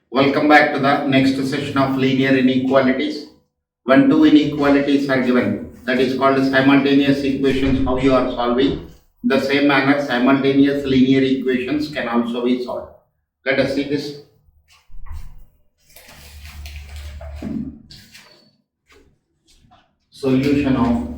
Welcome back to the next session of linear inequalities. When two inequalities are given, that is called simultaneous equations, how you are solving. The same manner, simultaneous linear equations can also be solved. Let us see this. Solution of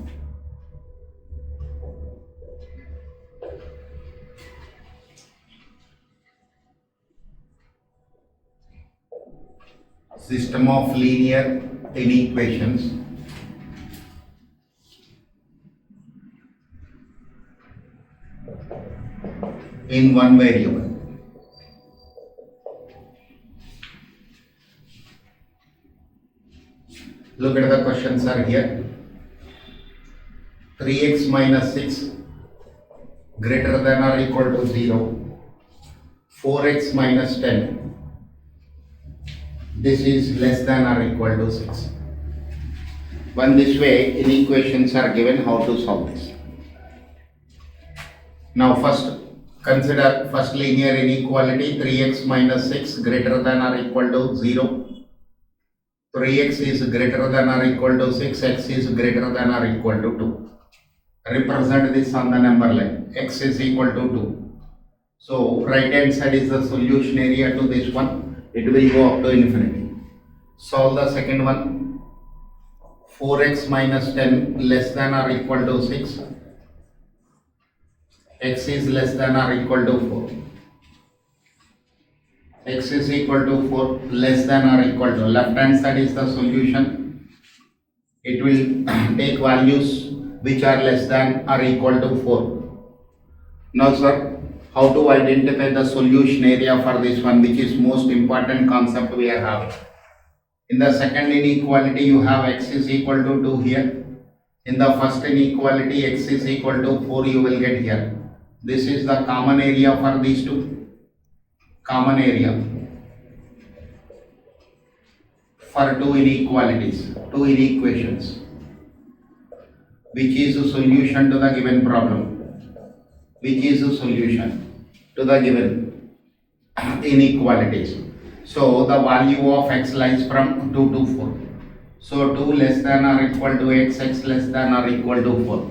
system of linear inequations in one variable. Look at the questions are here. 3x minus 6 greater than or equal to 0. 4x minus 10. This is less than or equal to 6. One this way, inequations are given how to solve this. Now first, consider first linear inequality 3x minus 6 greater than or equal to 0. 3x is greater than or equal to 6, x is greater than or equal to 2. Represent this on the number line, x is equal to 2. So right hand side is the solution area to this one, it will go up to infinity. Solve the second one, 4x minus 10 less than or equal to 6, x is less than or equal to 4. X is equal to 4 less than or equal to, left hand side is the solution. It will take values which are less than or equal to 4. Now sir, how to identify the solution area for this one, which is most important concept we are having. In the second inequality you have x is equal to 2 here. In the first inequality x is equal to 4 you will get here. This is the common area for these two. Common area for two inequalities, two inequations, which is a solution to the given problem, which is a solution to the given inequalities. So the value of x lies from 2 to 4. So 2 less than or equal to x, x less than or equal to 4.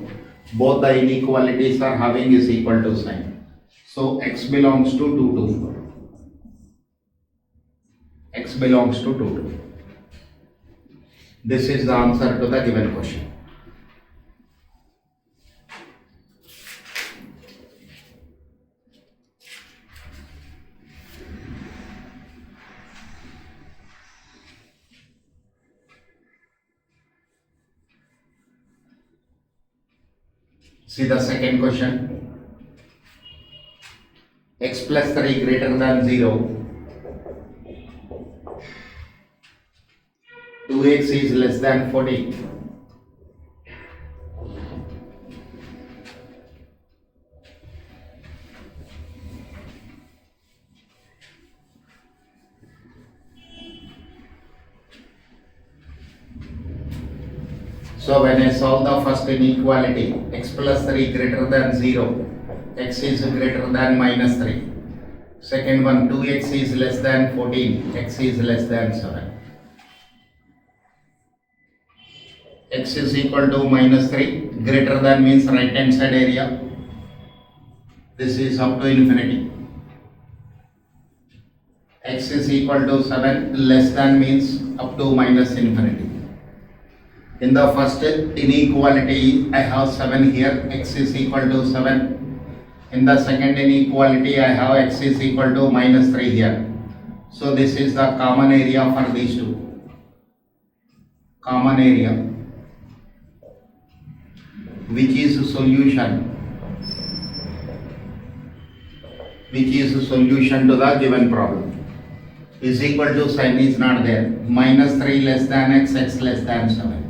Both the inequalities are having is equal to sign. So x belongs to 2 to 4. X belongs to 2 to 4. This is the answer to the given question. See the second question. X plus 3 greater than 0. 2x is less than 14. So when I solve the first inequality, x plus 3 greater than 0, x is greater than minus 3. Second one, 2x is less than 14, x is less than 7. X is equal to minus 3, greater than means right hand side area. This is up to infinity. X is equal to 7, less than means up to minus infinity. In the first inequality, I have 7 here, x is equal to 7. In the second inequality, I have x is equal to minus 3 here. So this is the common area for these two. Common area, which is a solution, to the given problem, is equal to sign is not there. Minus 3 less than x, x less than 7.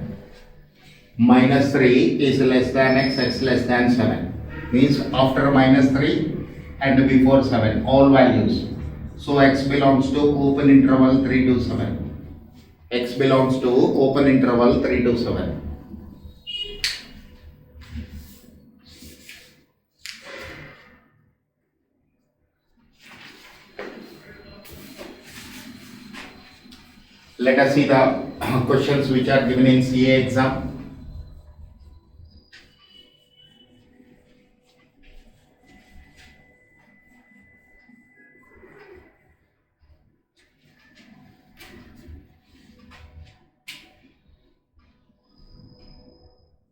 Minus 3 is less than x, x less than 7. Means after minus 3 and before 7, all values. So x belongs to open interval 3 to 7. X belongs to open interval 3 to 7. Let us see the questions which are given in CA exam.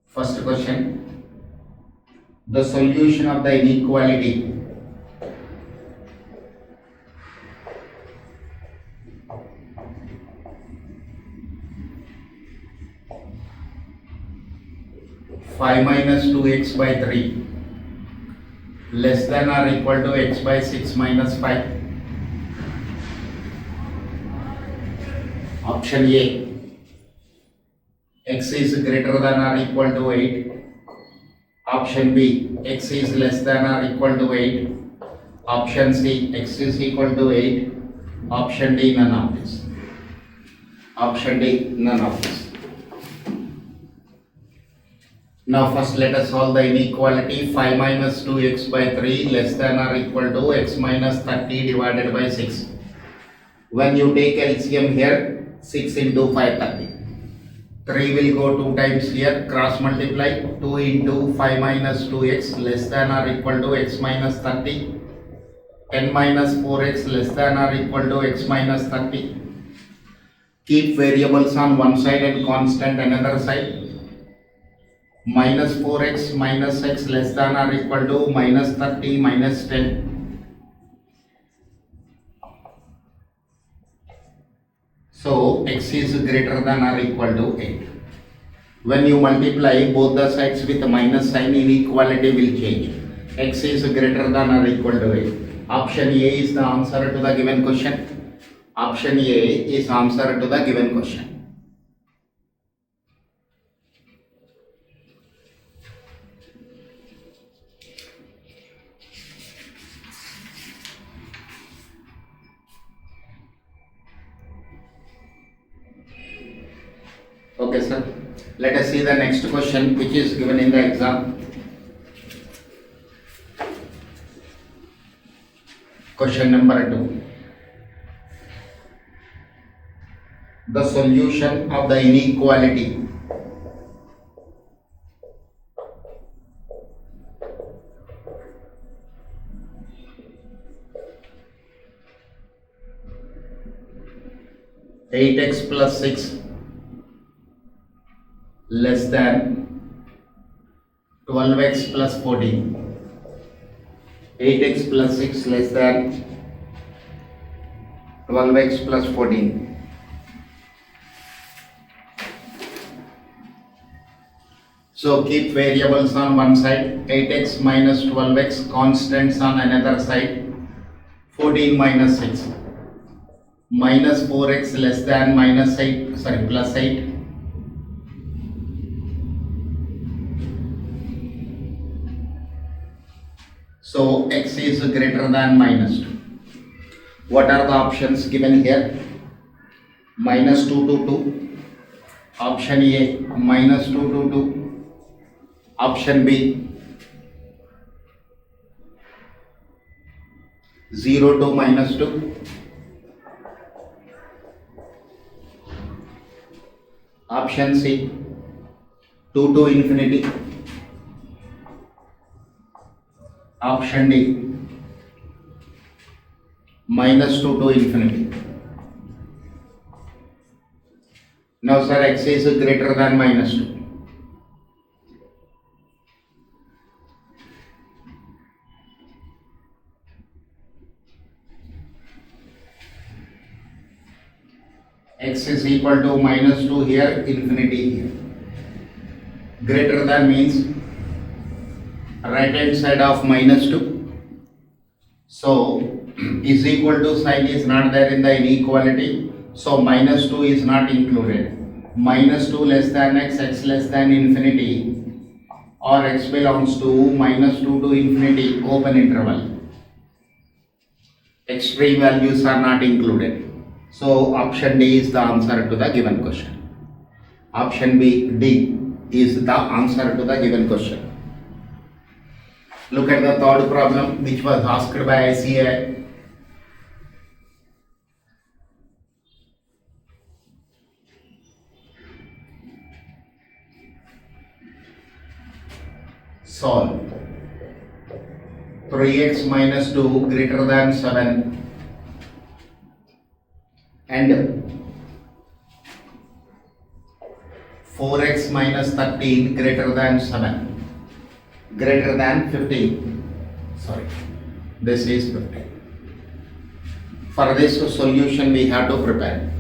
First question, the solution of the inequality five minus 2x by 3 less than or equal to x by 6 minus 5. Option A, x is greater than or equal to 8. Option B, x is less than or equal to 8. Option C, x is equal to 8. Option D, none of this. Option D, none of this. Now first let us solve the inequality. 5 minus 2x by 3 less than or equal to x minus 30 divided by 6. When you take LCM here, 6 into 5, 30. 3 will go 2 times here, cross multiply. 2 into 5 minus 2x less than or equal to x minus 30. 10 minus 4x less than or equal to x minus 30. Keep variables on one side and constant another side. Minus 4x minus x less than or equal to minus 30 minus 10. So x is greater than or equal to 8. When you multiply both the sides with a minus sign, inequality will change. X is greater than or equal to 8. Option A is the answer to the given question. Option A is answer to the given question. Okay, sir. Let us see the next question which is given in the exam. Question number 2. The solution of the inequality eight x plus 6 less than 12x plus 14. 8x plus 6 less than 12x plus 14. So keep variables on one side, 8x minus 12x, constants on another side, 14 minus 6. Minus 4x less than minus 8, plus 8. So x is greater than minus 2. What are the options given here? Minus 2 to 2. Option A, minus 2 to 2. Option B, 0 to minus 2. Option C, 2 to infinity. Option D, minus 2 to infinity. Now sir, x is greater than minus 2. X is equal to minus 2 here, infinity here. Greater than means right hand side of minus 2. So is equal to sign is not there in the inequality. So minus 2 is not included. Minus 2 less than x, x less than infinity, or x belongs to minus 2 to infinity, open interval. Extreme values are not included. So option D is the answer to the given question. Option D is the answer to the given question. Look at the third problem which was asked by ICAI. solve. 3x minus 2 greater than 7 and 4x minus 13 greater than 7 greater than 15. Sorry, this is 15. For this solution we have to prepare.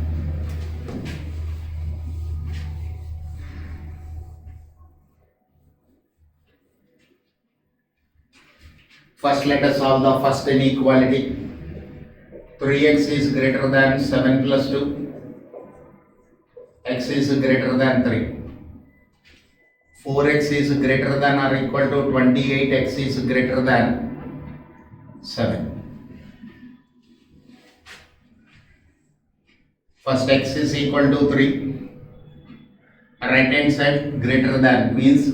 First let us solve the first inequality. 3x is greater than 7 plus 2. X is greater than 3. 4x is greater than or equal to 28. X is greater than 7. First x is equal to 3. Right hand side greater than means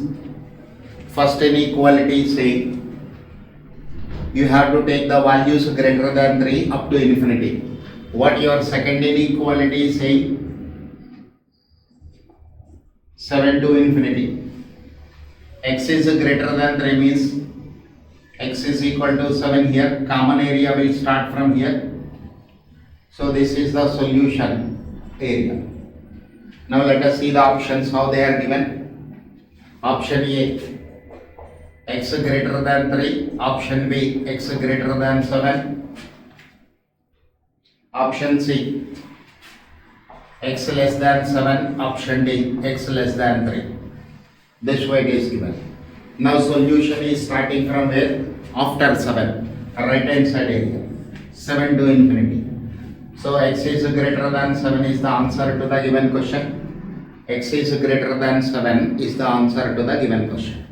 first inequality saying you have to take the values greater than 3 up to infinity. What your second inequality is saying? 7 to infinity. X is greater than 3 means x is equal to 7 here. Common area will start from here. So this is the solution area. Now let us see the options how they are given. Option A, x greater than 3. Option B, x greater than 7. Option C, x less than 7. Option D, x less than 3. This way it is given. Now solution is starting from where? After 7. Right hand side area. 7 to infinity. So x is greater than 7 is the answer to the given question. X is greater than 7 is the answer to the given question.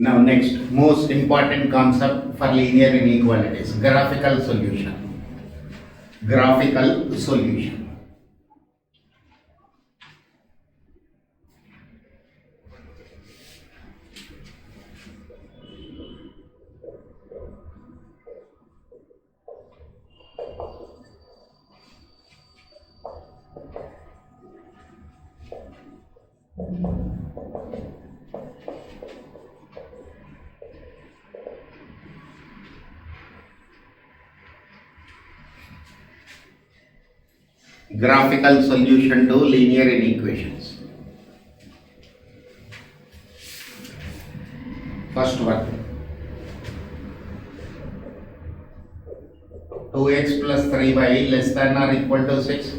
Now next, most important concept for linear inequalities, graphical solution. Graphical solution. Graphical solution to linear inequations. First one, 2x plus 3y less than or equal to 6.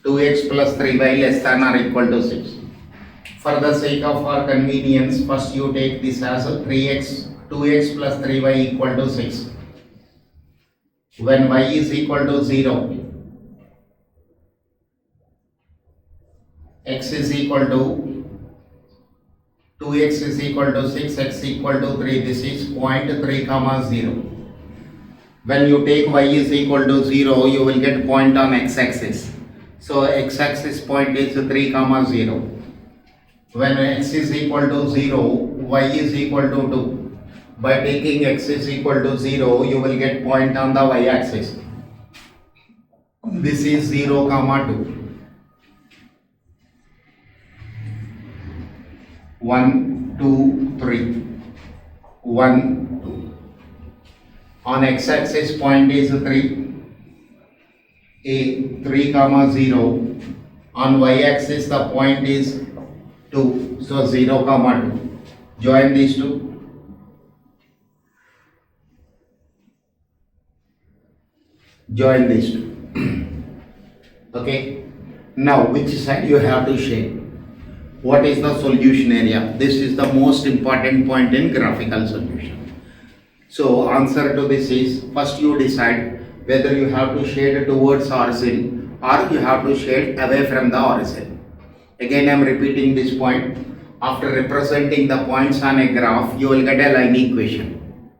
Two x plus 3y less than or equal to 6. For the sake of our convenience, first you take this as 3x, 2x plus 3y equal to 6. When y is equal to 0, x is equal to 2x is equal to 6, x equal to 3. This is point 3 comma 0. When you take y is equal to 0, you will get point on x-axis. So x-axis point is 3 comma 0. When x is equal to 0, y is equal to 2. By taking x is equal to 0, you will get point on the y-axis. This is 0 comma 2. 1, 2, 3. 1, 2. On x-axis point is 3. A 3 comma 0. On y-axis the point is 2. So 0 comma 2. Join these two. Join these two. Okay. Now which side you have to shade? What is the solution area? This is the most important point in graphical solution. So answer to this is, first you decide whether you have to shade towards origin or you have to shade away from the origin. Again I am repeating this point. After representing the points on a graph, you will get a line equation.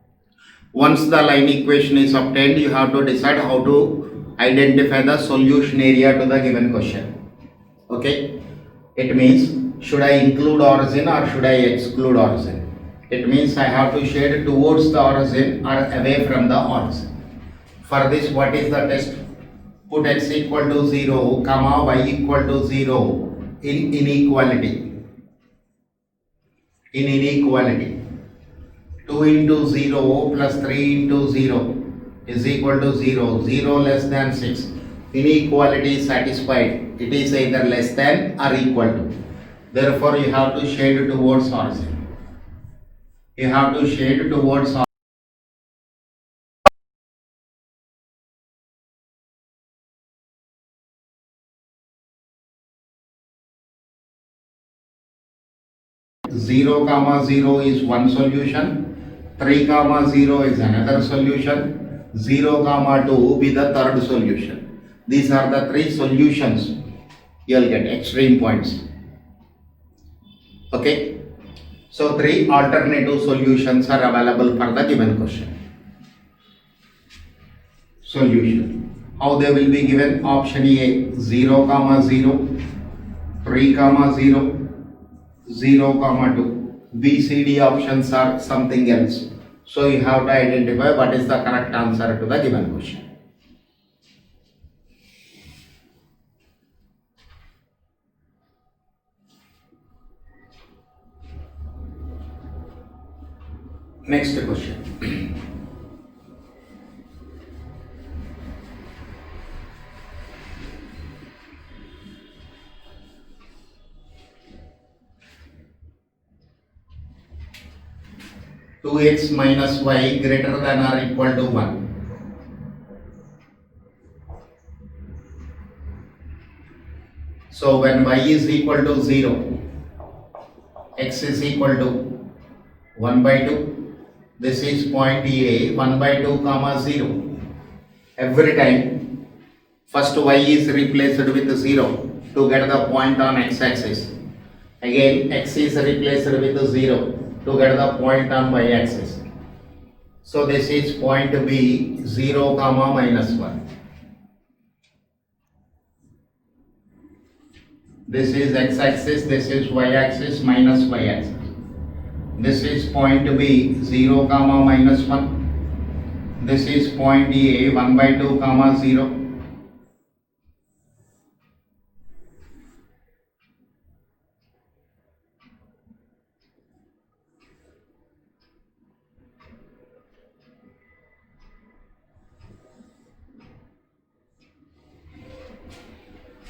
Once the line equation is obtained, you have to decide how to identify the solution area to the given question. Okay, it means should I include origin or should I exclude origin? It means I have to shade towards the origin or away from the origin. For this, what is the test? Put x equal to 0, comma y equal to 0 in inequality. In inequality, 2 into 0 plus 3 into 0 is equal to 0, 0 less than 6. Inequality is satisfied. It is either less than or equal to. Therefore, you have to shade towards origin. You have to shade towards origin. 0 comma 0 is one solution, 3 comma 0 is another solution, 0 comma 2 will be the third solution. These are the three solutions you will get extreme points. Okay, so three alternative solutions are available for the given question. Solution, how they will be given? Option A 0 comma 0, 3 comma 0, 0 comma 2. B, C, D options are something else. So you have to identify what is the correct answer to the given question. Next question. 2x minus y greater than or equal to 1. So when y is equal to 0, x is equal to 1 by 2. This is point A, 1 by 2 comma 0. Every time first y is replaced with 0 to get the point on x-axis. Again x is replaced with 0 to get the point on y-axis. So this is point B, 0 comma minus 1. This is x-axis, this is y-axis, minus y-axis. This is point B, 0 comma minus 1. This is point A, 1 by 2 comma 0.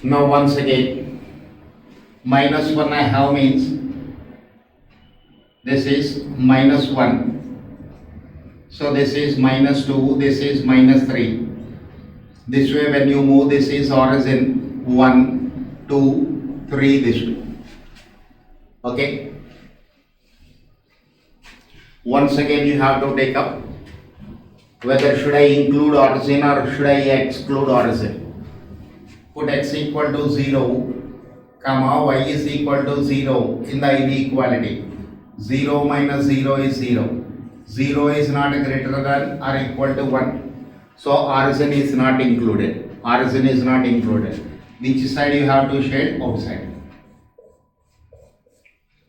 Now once again, minus 1 I have means this is minus 1. So this is minus 2, this is minus 3. This way when you move, this is origin 1, 2, 3, this way. Okay. Once again you have to take up whether should I include origin or should I exclude origin. Put x equal to 0, comma y is equal to 0 in the inequality. 0 minus 0 is 0. 0 is not greater than or equal to 1. So origin is not included. Origin is not included. Which side you have to shade? Outside.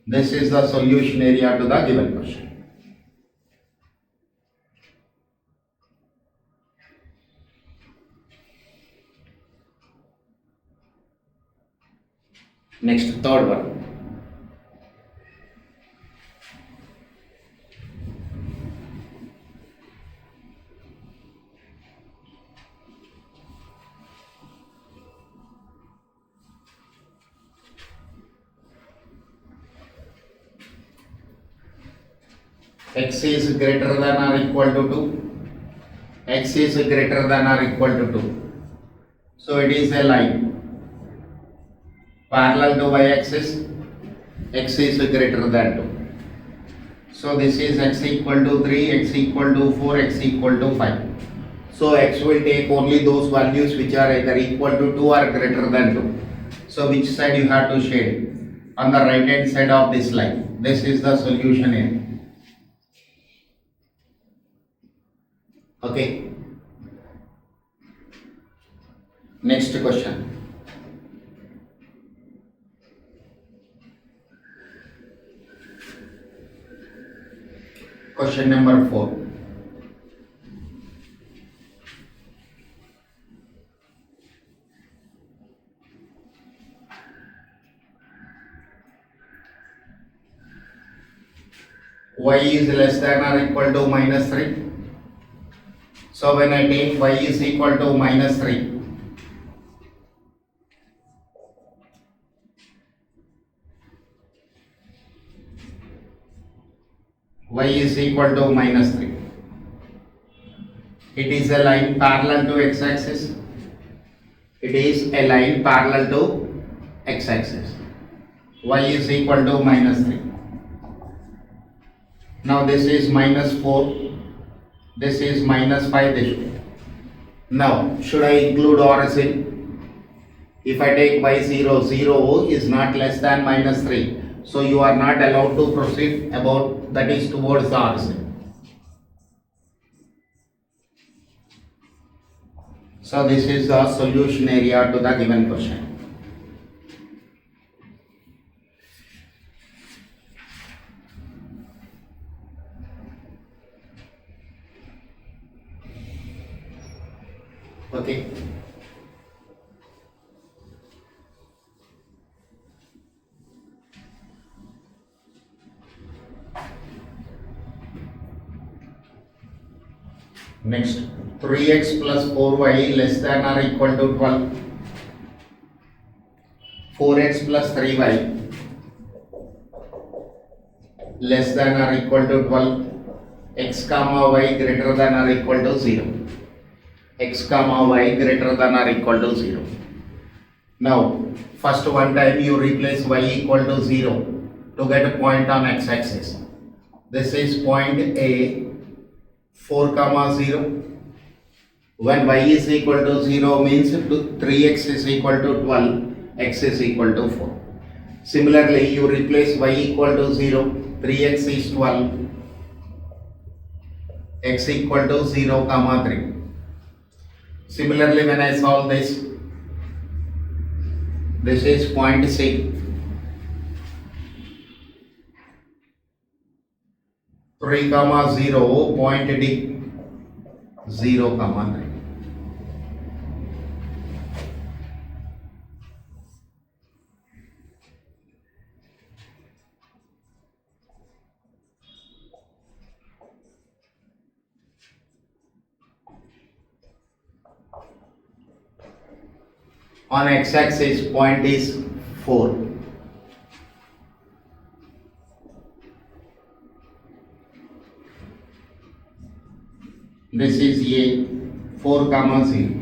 This is the solution area to the given question. Next, third one. X is greater than or equal to 2. X is greater than or equal to 2. So it is a line parallel to y-axis. X is greater than 2. So this is x equal to 3, x equal to 4, x equal to 5. So x will take only those values which are either equal to 2 or greater than 2. So which side you have to shade? on the right hand side of this line. This is the solution area. Okay. Next question. Question number 4. Y is less than or equal to minus 3. So when I take y is equal to minus 3, y is equal to minus 3. It is a line parallel to x-axis. It is a line parallel to x-axis. Y is equal to minus 3. Now this is minus 4. This is minus 5 this way. Now should I include origin? If I take y0, 0 is not less than minus 3. So you are not allowed to proceed about, that is towards the origin. So this is the solution area to the given question. Okay. Next, 3x plus 4y less than or equal to 12. 4x plus 3y less than or equal to 12. X comma y greater than or equal to 0. X comma y greater than or equal to 0. Now, first one time you replace y equal to 0 to get a point on x-axis. This is point A, 4 comma 0. When y is equal to 0 means 3x is equal to 12, x is equal to 4. Similarly, you replace y equal to 0, 3x is 12, x equal to 0 comma 3. Similarly, when I solve this is point C, 3 comma 0, point D, 0 comma 3. On x-axis, point is 4. This is A, 4 comma 0.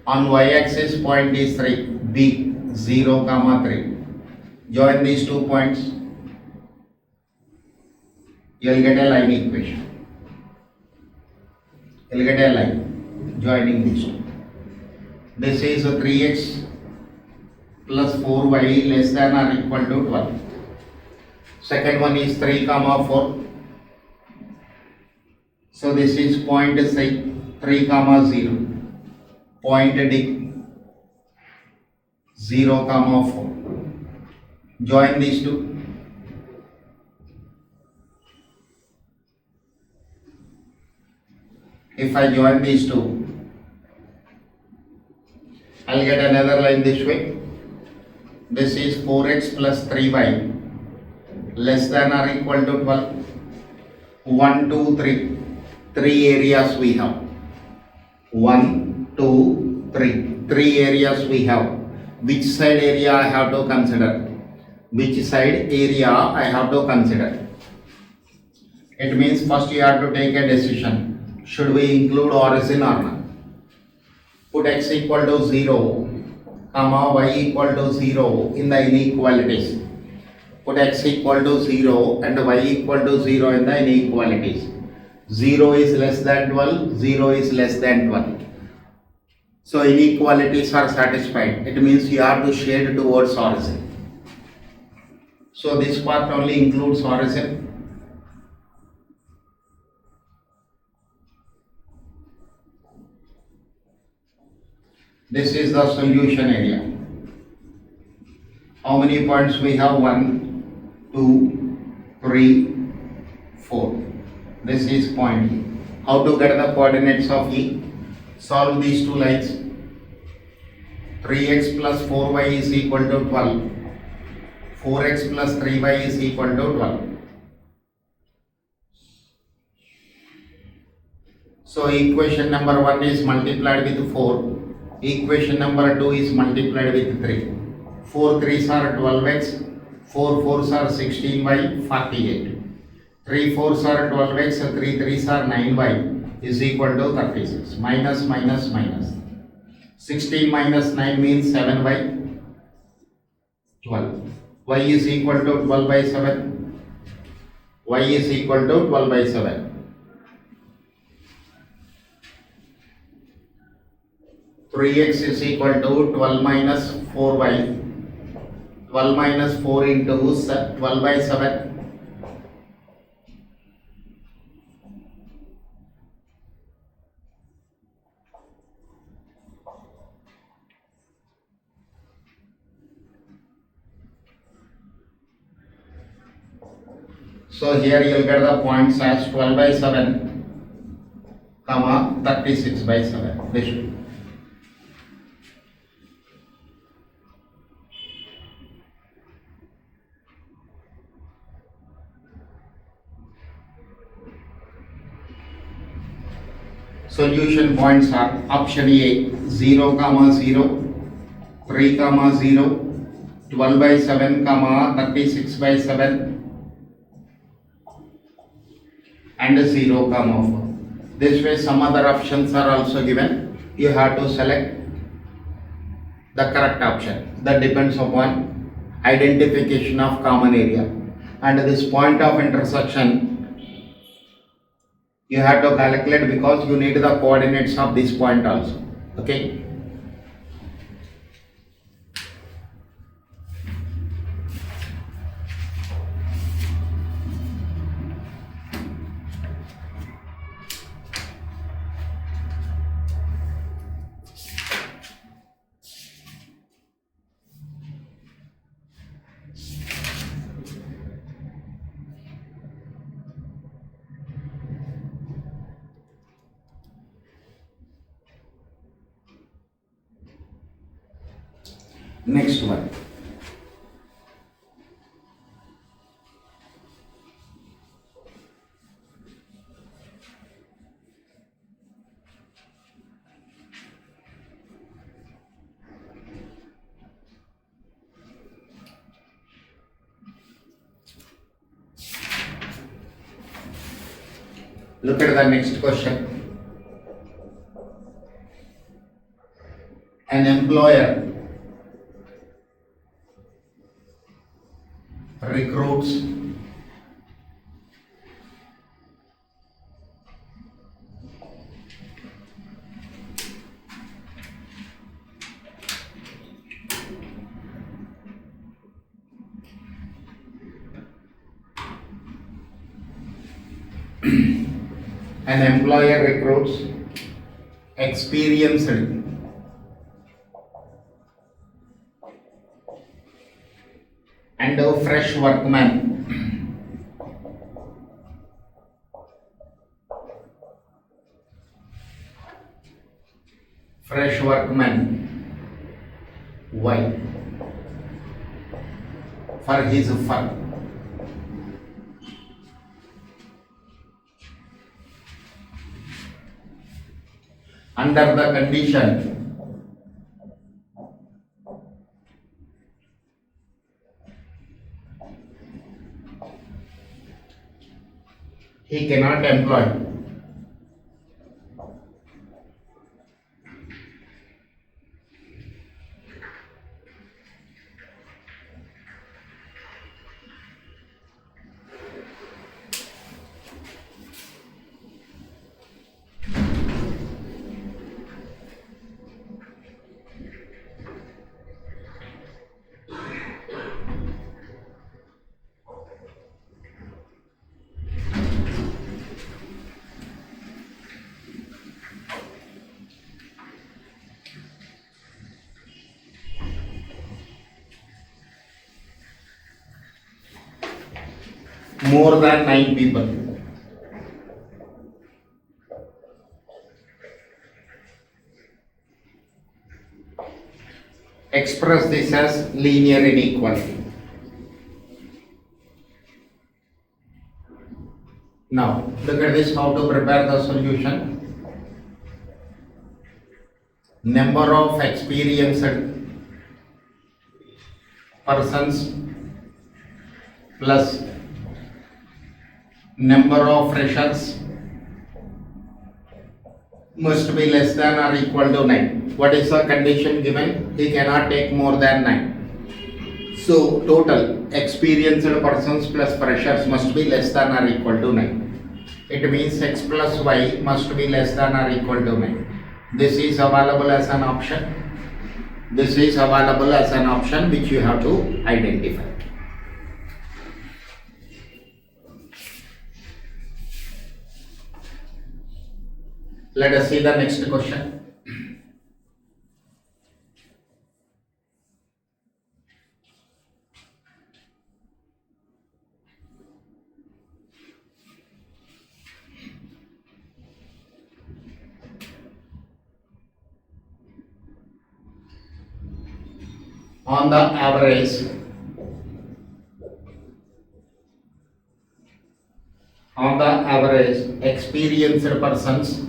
On y-axis, point is 3, B, 0 comma 3. Join these 2 points, you will get a line equation. You will get a line joining these two. This is 3x plus 4y less than or equal to 12. Second one is 3 comma 4. So this is point C, 3 comma 0. Point D, 0 comma 4. Join these two. If I join these two, I'll get another line this way. This is 4x plus 3y less than or equal to 12. 1, 2, 3. 3 areas we have. 1, 2, 3. 3 areas we have. Which side area I have to consider? Which side area I have to consider? It means first you have to take a decision. Should we include origin or not? Put x equal to 0, comma y equal to 0 in the inequalities. Put x equal to 0 and y equal to 0 in the inequalities. 0 is less than 12, 0 is less than 12. So inequalities are satisfied. It means you have to shade towards origin. So this part only includes origin. This is the solution area. How many points we have? 1, 2, 3, 4. This is point E. How to get the coordinates of E? Solve these two lines. 3x plus 4y is equal to 12. 4x plus 3y is equal to 12. So equation number 1 is multiplied with 4. Equation number 2 is multiplied with 3. 4 3s are 12x. 4 4s are 16y, 48. 3 4s are 12x, 3 3s are 9y is equal to 36. Minus minus minus. 16 minus 9 means 7y, 12. Y is equal to 12 by 7. Y is equal to 12 by 7. 3x is equal to 12 minus 4y. 12 minus 4 into 12 by 7. So here you will get the points as 12 by 7, comma 36 by 7. This should. Solution points are option A 0, 0, 3, 0, 12 by 7, 36 by 7 and 0, 4. This way some other options are also given. You have to select the correct option. That depends upon identification of common area. And this point of intersection you have to calculate because you need the coordinates of this point also. Okay. Next one. Look at the next question. An employer recruits experienced and a fresh workman Y for his firm. Under the condition he cannot employ more than 9 people. Express this as linear inequality. Now, look at this, how to prepare the solution. Number of experienced persons plus number of freshers must be less than or equal to 9. What is the condition given? He cannot take more than 9. So, total experienced persons plus freshers must be less than or equal to 9. It means x plus y must be less than or equal to 9. This is available as an option. This is available as an option which you have to identify. Let us see the next question. On the average, experienced persons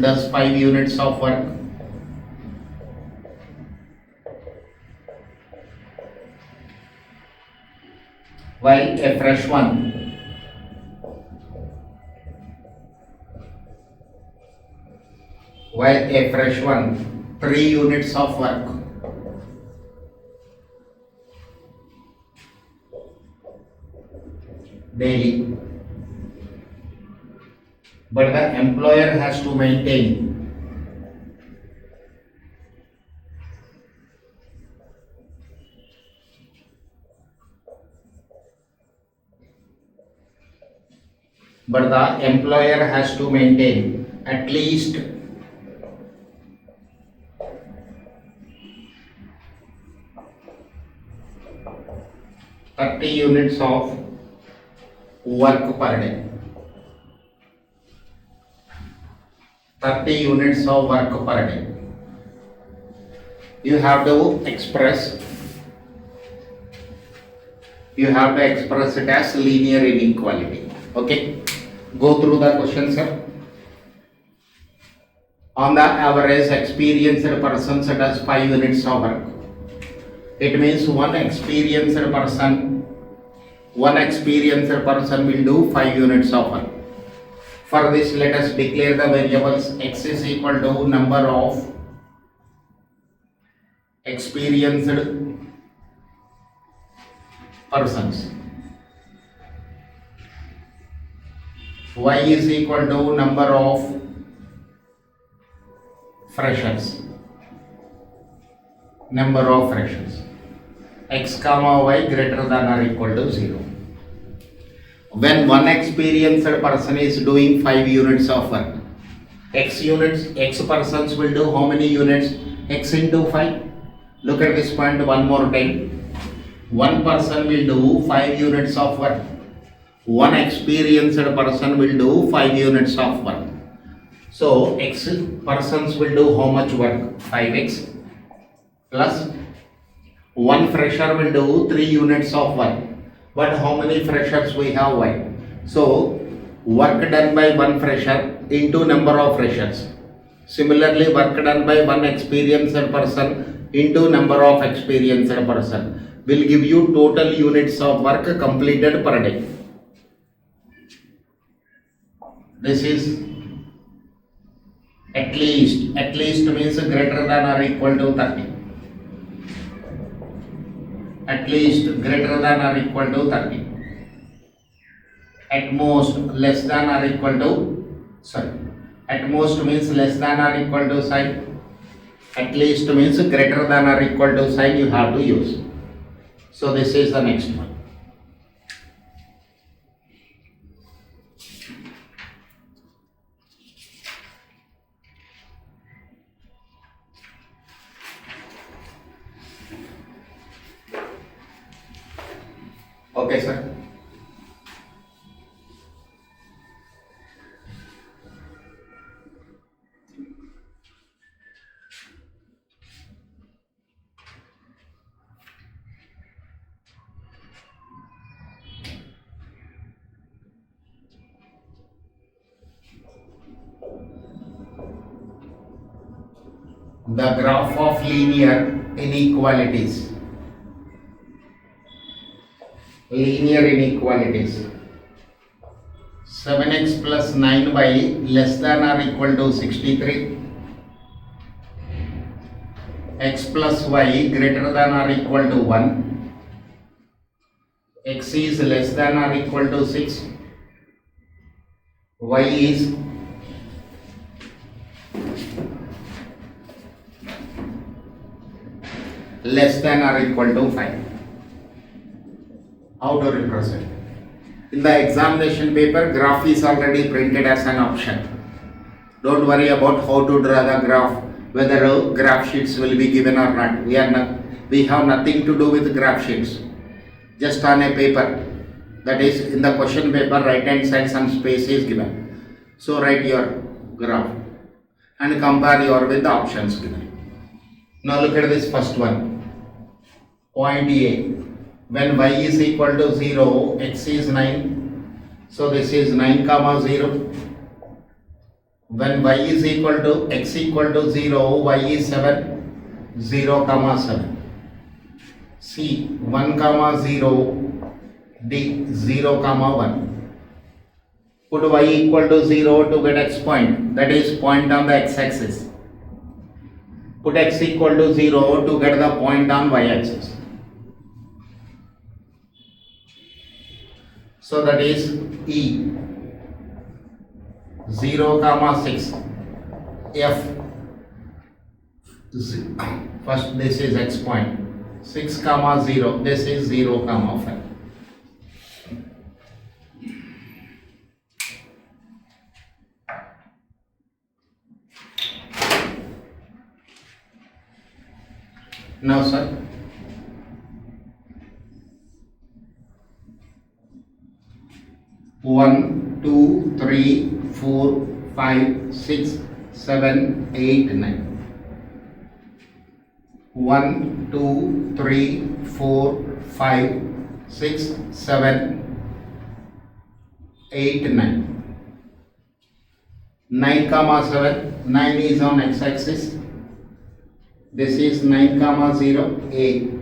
does 5 units of work, while a fresh one 3 units of work. Daily. But the employer has to maintain at least 30 units of work per day. 30 units of work per day. You have to express it as linear inequality. Okay, go through the question, sir. On the average, experienced persons does 5 units of work. It means one experienced person will do 5 units of work. For this, let us declare the variables. X is equal to number of experienced persons. Y is equal to number of freshers. X comma y greater than or equal to 0. When one experienced person is doing 5 units of work, X persons will do how many units? X into 5. Look at this point one more time. One person will do 5 units of work. One experienced person will do 5 units of work. So X persons will do how much work? 5x plus one fresher will do 3 units of work. But how many freshers we have? Y. So work done by one fresher into number of freshers. Similarly, work done by one experienced person into number of experienced person will give you total units of work completed per day. This is at least means greater than or equal to 30. At least greater than or equal to 30. At most less than or equal to, at most means less than or equal to sign. At least means greater than or equal to sign you have to use. So this is the next one. Okay, sir. The graph of linear inequalities. Linear inequalities. 7x plus 9y less than or equal to 63. X plus y greater than or equal to 1. X is less than or equal to 6. Y is less than or equal to 5. How to represent? In the examination paper, graph is already printed as an option. Don't worry about how to draw the graph, whether graph sheets will be given or not. We have nothing to do with graph sheets. Just on a paper, that is in the question paper, right hand side some space is given. So write your graph and compare your with the options given. Now look at this first one. Point A. When y is equal to 0, x is 9. So this is 9 comma 0. When y is equal to x equal to 0, y is 7, 0 comma 7. C 1 comma 0, D 0 comma 1. Put y equal to 0 to get x point, that is point on the x axis. Put x equal to 0 to get the point on y axis. So that is E 0 comma 6. F first this is x point, 6 comma 0, this is 0 comma 5. Now sir, one, two, three, 4, 5, 6, 7, 8, 9. 1, 2, 3, 4, 5, 6, 7, 8, 9. 9 comma 7, 9 is on x axis. This is 9 comma 0, A.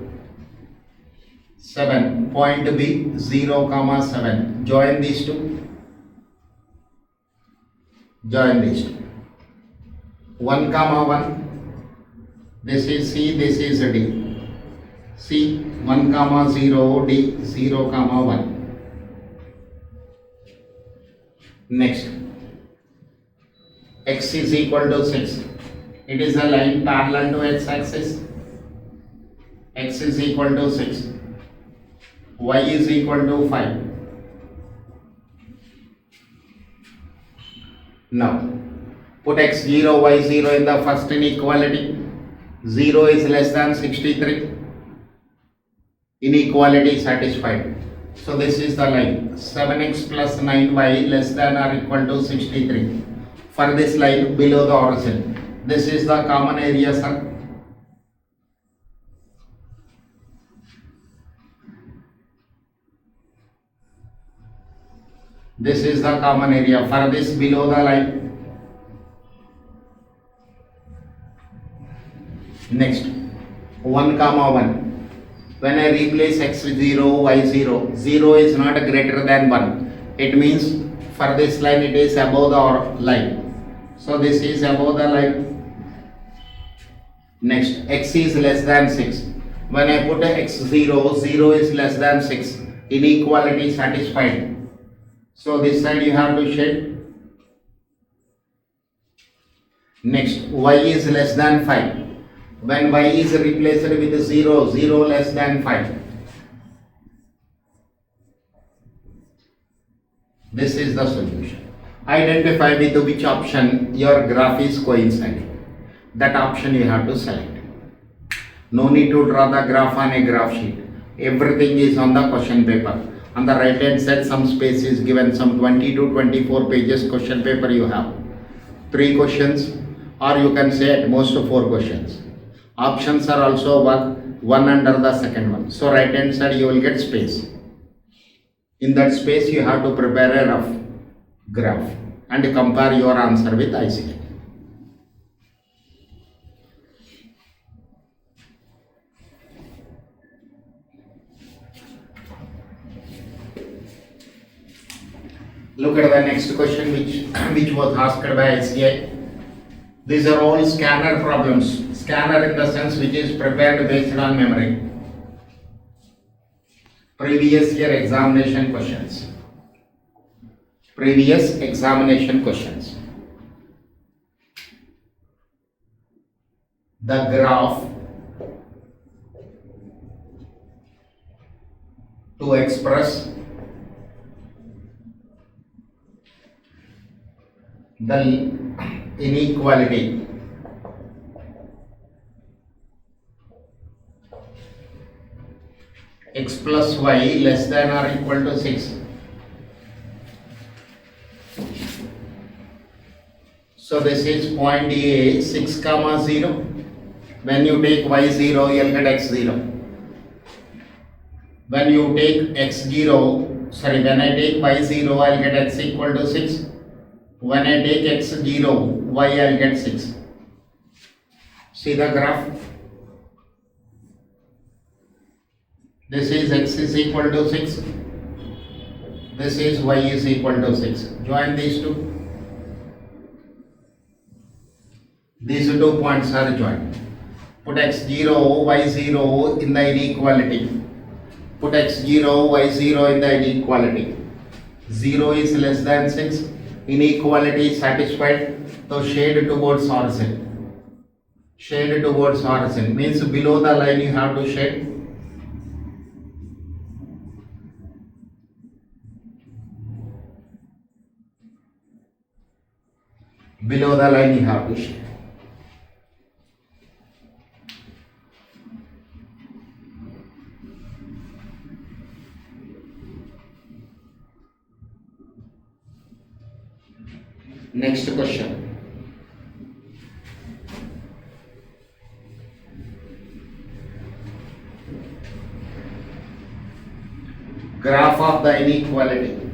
7, point B, 0 comma 7. Join these two. Join these two. 1 comma 1. This is C, this is D. C 1 comma 0, D 0 comma 1. Next, x is equal to 6. It is a line parallel to x axis. X is equal to 6. Y is equal to 5. Now, put x0, y0 in the first inequality. 0 is less than 63. Inequality satisfied. So this is the line 7x plus 9y less than or equal to 63. For this line below the origin. This is the common area, sir. This is the common area for this below the line. Next, 1 comma 1. When I replace x0, y0, 0 is not greater than 1. It means for this line it is above the line. So this is above the line. Next, x is less than 6. When I put a x0, 0 is less than 6. Inequality satisfied. So this side you have to shade. Next, y is less than 5. When y is replaced with 0, 0 less than 5. This is the solution. Identify with which option your graph is coinciding. That option you have to select. No need to draw the graph on a graph sheet. Everything is on the question paper. On the right hand side, some space is given, some 20 to 24 pages question paper you have. 3 questions, or you can say at most 4 questions. Options are also one under the second one. So right hand side you will get space. In that space you have to prepare a rough graph and compare your answer with ICT. Look at the next question which was asked by ICI. These are all scanner problems. Scanner in the sense which is prepared based on memory. Previous year examination questions. Previous examination questions. The graph to express the inequality x plus y less than or equal to 6. So this is point A, 6 comma 0. When you take y0, you will get x0. When you take when I take y0, I will get x equal to 6. When I take x0, y I will get 6. See the graph. This is x is equal to 6. This is y is equal to 6. Join these two. These two points are joined. Put x0, y0 in the inequality. Put x0, y0 in the inequality. 0 is less than 6. Inequality is satisfied. So shade towards origin. Shade towards origin means below the line you have to shade. Below the line you have to shade. Next question. Graph of the inequality.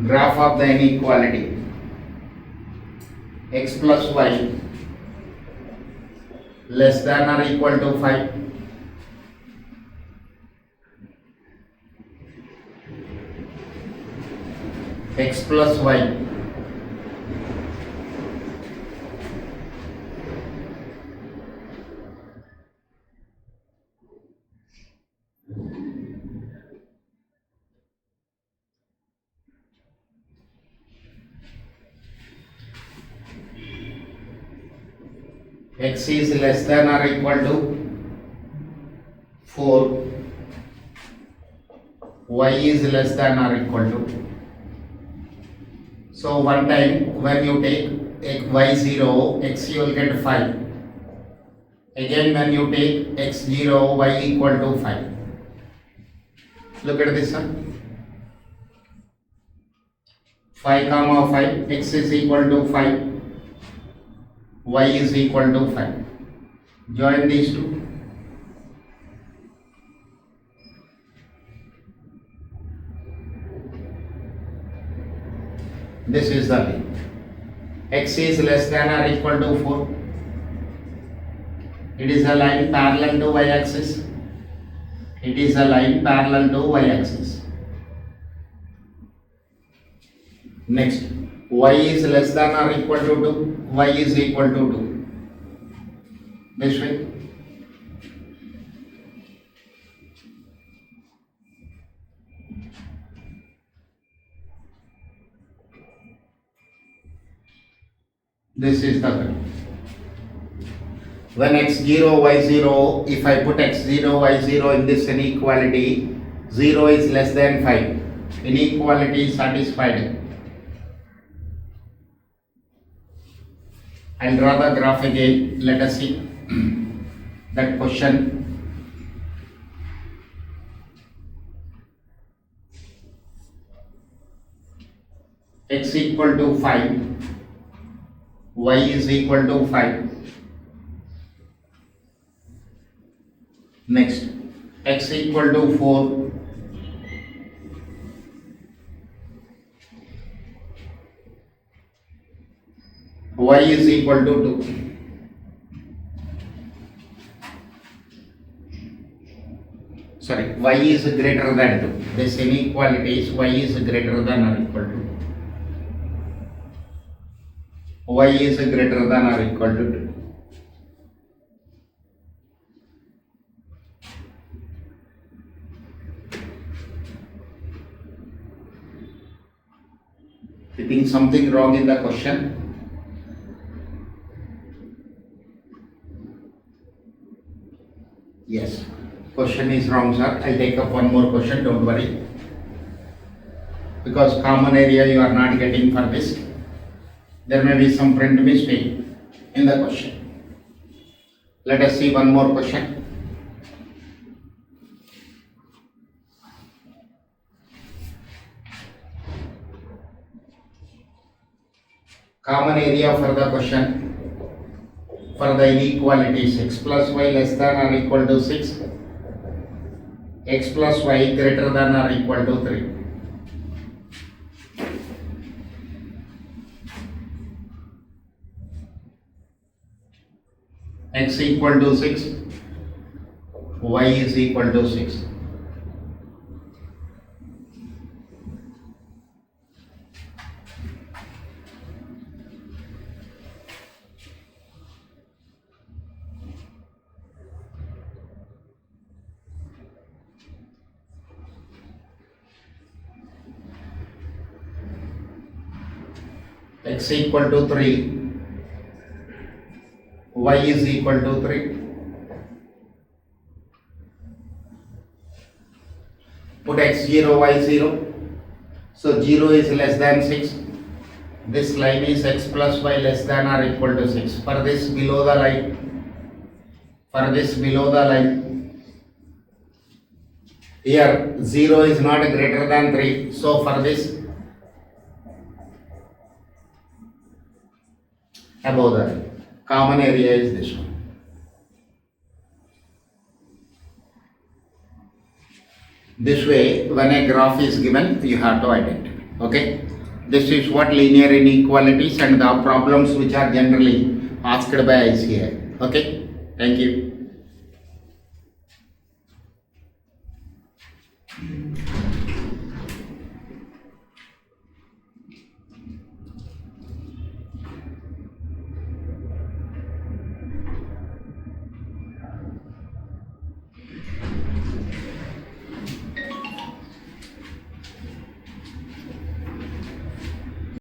Graph of the inequality. X plus y less than or equal to 5. X plus y x is less than or equal to 4, y is less than or equal to. So one time when you take y0, x you will get 5. Again when you take x0, y equal to 5. Look at this one. 5 comma 5, x is equal to 5. Y is equal to 5. Join these two. This is the line. X is less than or equal to 4. It is a line parallel to y axis. It is a line parallel to y axis. Next, y is less than or equal to 2. Y is equal to 2. This way. This is the graph. When x0, y0, if I put x0, y0 in this inequality, 0 is less than 5. Inequality is satisfied. I'll draw the graph again. Let us see that question. X equal to 5, y is equal to 5. Next, x equal to 4, y is equal to 2. Sorry, y is greater than 2. This inequality is y is greater than or equal to 2. Y is greater than or equal to 2. You think something wrong in the question? Yes, question is wrong, sir. I'll take up one more question, don't worry. Because common area you are not getting for this. There may be some print mistake in the question. Let us see one more question. Common area for the question for the inequality 6 plus y less than or equal to 6, x plus y greater than or equal to 3. X equal to 6, y is equal to 6. X equal to 3, y is equal to 3. Put x0, y0. So 0 is less than 6. This line is x plus y less than or equal to 6. For this below the line, here 0 is not greater than 3. So for this above the common area is this one. This way, when a graph is given, you have to identify. Okay, this is what linear inequalities and the problems which are generally asked by ICAI. Okay, thank you.